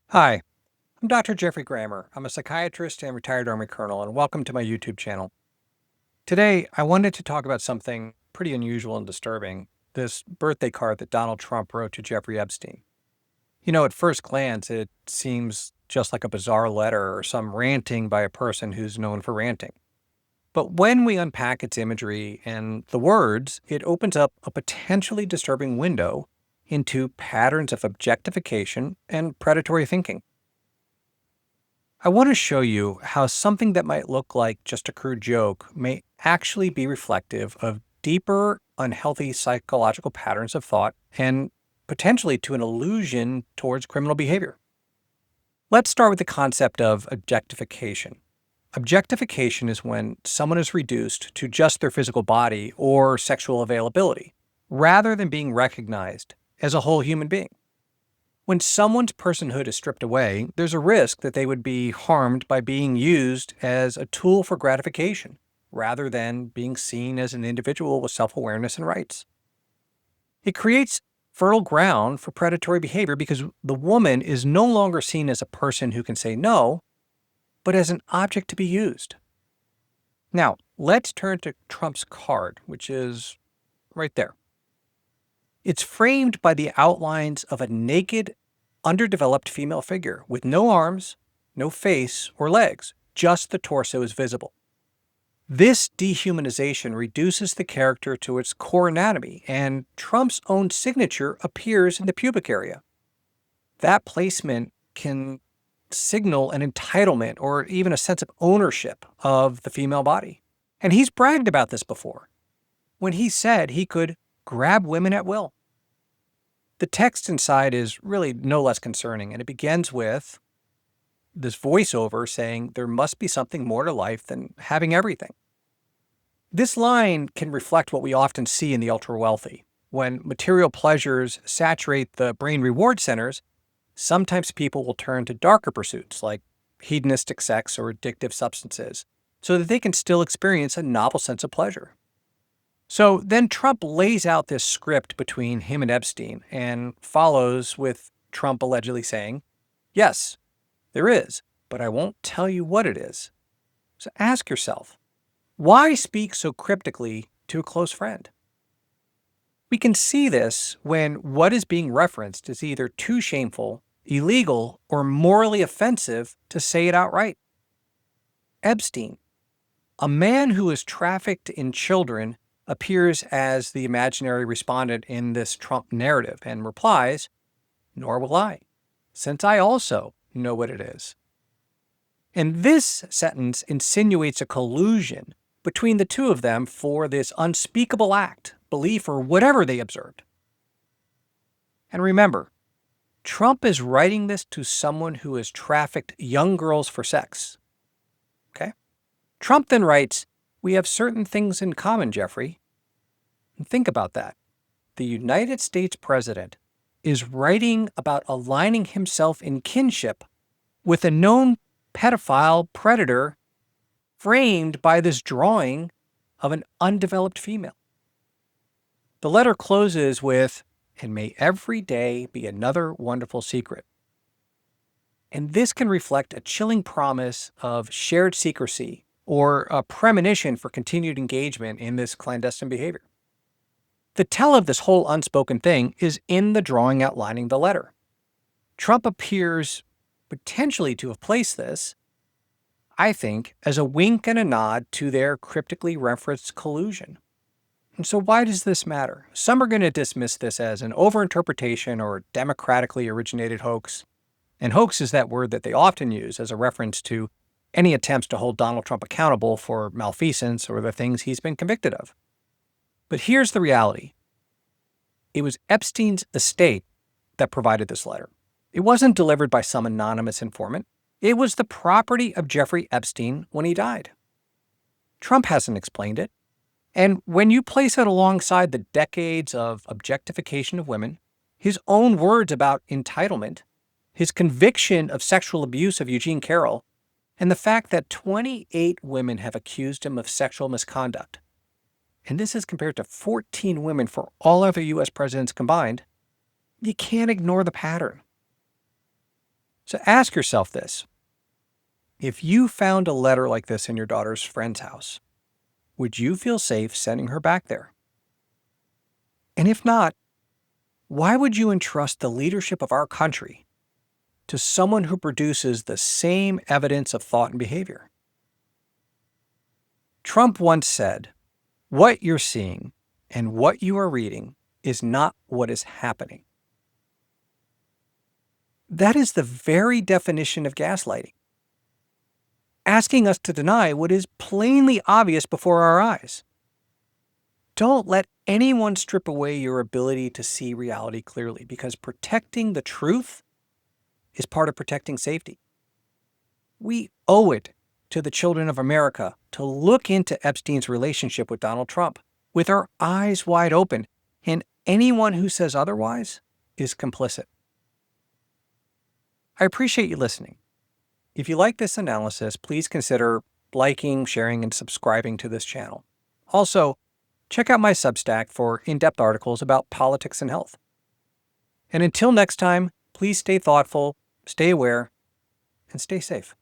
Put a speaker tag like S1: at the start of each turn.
S1: Hi, I'm Dr. Jeffrey Grammer. I'm a psychiatrist and retired Army colonel, and welcome to my YouTube channel. Today, I wanted to talk about something pretty unusual and disturbing, this birthday card that Donald Trump wrote to Jeffrey Epstein. At first glance, it seems just like a bizarre letter or some ranting by a person who's known for ranting. But when we unpack its imagery and the words, it opens up a potentially disturbing window into patterns of objectification and predatory thinking. I want to show you how something that might look like just a crude joke may actually be reflective of deeper, unhealthy psychological patterns of thought and potentially to an illusion towards criminal behavior. Let's start with the concept of objectification. Objectification is when someone is reduced to just their physical body or sexual availability, rather than being recognized as a whole human being. When someone's personhood is stripped away, there's a risk that they would be harmed by being used as a tool for gratification, rather than being seen as an individual with self-awareness and rights. It creates fertile ground for predatory behavior because the woman is no longer seen as a person who can say no, but as an object to be used. Now, let's turn to Trump's card, which is right there. It's framed by the outlines of a naked, underdeveloped female figure with no arms, no face or legs, just the torso is visible. This dehumanization reduces the character to its core anatomy, and Trump's own signature appears in the pubic area. That placement can signal an entitlement or even a sense of ownership of the female body. And he's bragged about this before, when he said he could grab women at will. The text inside is really no less concerning, and it begins with this voiceover saying there must be something more to life than having everything. This line can reflect what we often see in the ultra-wealthy. When material pleasures saturate the brain reward centers, sometimes people will turn to darker pursuits like hedonistic sex or addictive substances so that they can still experience a novel sense of pleasure. So then Trump lays out this script between him and Epstein and follows with Trump allegedly saying, "Yes, there is, but I won't tell you what it is." So ask yourself, why speak so cryptically to a close friend? We can see this when what is being referenced is either too shameful, illegal, or morally offensive to say it outright. Epstein, a man who is trafficked in children, appears as the imaginary respondent in this Trump narrative and replies, "Nor will I, since I also know what it is." And this sentence insinuates a collusion between the two of them for this unspeakable act, belief, or whatever they observed. And remember, Trump is writing this to someone who has trafficked young girls for sex. Okay? Trump then writes, "We have certain things in common, Jeffrey." And think about that. The United States president is writing about aligning himself in kinship with a known pedophile predator framed by this drawing of an undeveloped female. The letter closes with, "And may every day be another wonderful secret." And this can reflect a chilling promise of shared secrecy or a premonition for continued engagement in this clandestine behavior. The tell of this whole unspoken thing is in the drawing outlining the letter. Trump appears potentially to have placed this, I think, as a wink and a nod to their cryptically referenced collusion. And so why does this matter? Some are going to dismiss this as an overinterpretation or democratically originated hoax. And hoax is that word that they often use as a reference to any attempts to hold Donald Trump accountable for malfeasance or the things he's been convicted of. But here's the reality. It was Epstein's estate that provided this letter. It wasn't delivered by some anonymous informant. It was the property of Jeffrey Epstein when he died. Trump hasn't explained it. And when you place it alongside the decades of objectification of women, his own words about entitlement, his conviction of sexual abuse of Eugene Carroll, and the fact that 28 women have accused him of sexual misconduct, and this is compared to 14 women for all other U.S. presidents combined, you can't ignore the pattern. So ask yourself this. If you found a letter like this in your daughter's friend's house, would you feel safe sending her back there? And if not, why would you entrust the leadership of our country to someone who produces the same evidence of thought and behavior? Trump once said, "What you're seeing and what you are reading is not what is happening." That is the very definition of gaslighting. Asking us to deny what is plainly obvious before our eyes. Don't let anyone strip away your ability to see reality clearly, because protecting the truth is part of protecting safety. We owe it to the children of America to look into Epstein's relationship with Donald Trump with our eyes wide open, and anyone who says otherwise is complicit. I appreciate you listening. If you like this analysis, please consider liking, sharing, and subscribing to this channel. Also, check out my Substack for in-depth articles about politics and health. And until next time, please stay thoughtful, stay aware, and stay safe.